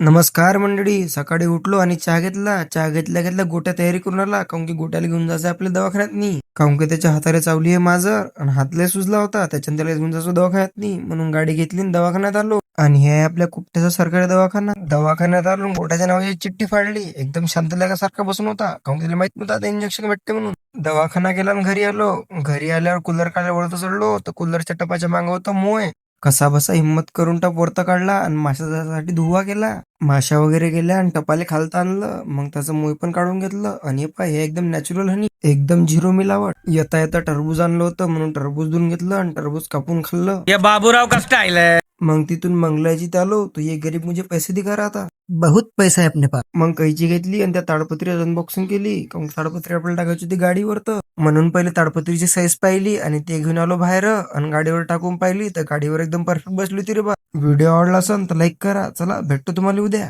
नमस्कार मंडळी. सकाळी उठलो आणि चहा घेतला. चहा घेतल्या घेतल्या गोट्या तयारी करून आला, काऊन की गोट्याला घेऊन जायचं आपल्या दवाखान्यात नाही. काऊन की त्याच्या हाताला चावली आहे मांजर आणि हात लय सुजला होता, त्याच्यानं त्याला घेऊन जायचो दवाखान्यात नाही. म्हणून गाडी घेतली आणि दवाखान्यात आलो. आणि हे आहे आपल्या कुपट्याचा सरकारी दवाखाना. दवाखान्यात आलो आणि गोट्याच्या नावाची चिठ्ठी फाडली. एकदम शांत सारखा बसून होता, काऊन की त्याला माहित नव्हतं आता इंजेक्शन भेटते म्हणून. दवाखाना गेला आणि घरी आलो. घरी आल्यावर कूलर काढल्या वरती चढलो तर कूलरच्या टपाच्या मागं होतं मोय. कसा बसा हिंमत करून टप वरती काढला आणि माशासाठी धुवा केला. माशा वगैरे गेल्या आणि टपाले खालता आणलं. मग त्याचं मोय पण काढून घेतलं. आणि हे एकदम नॅचरल हनी, एकदम झिरो मिलावट. येता येता टरबूज आणलं होतं, म्हणून टरबूज धुवून घेतलं आणि टरबूज कापून खाल्लं. ये बाबूराव का स्टाइल है। मग तिथून मंगलाची आलो. तो ये गरीब मुझे पैसे दिखा रहा था, बहुत पैसा आहे अपने पास. मग कैची घेतली आणि त्या ताडपत्रीची अनबॉक्सिंग केली. काऊन ताडपत्री आपल्याला टाकायची होती गाडीवर, तर म्हणून पहिले ताडपत्रीची साईज पाहिली आणि ते घेऊन आलो बाहेर आणि गाडीवर टाकून पाहिली तर गाडीवर एकदम परफेक्ट बसली होती रे बा. व्हिडिओ आवडला असेल तर लाईक करा. चला भेटतो तुम्हाला उद्या.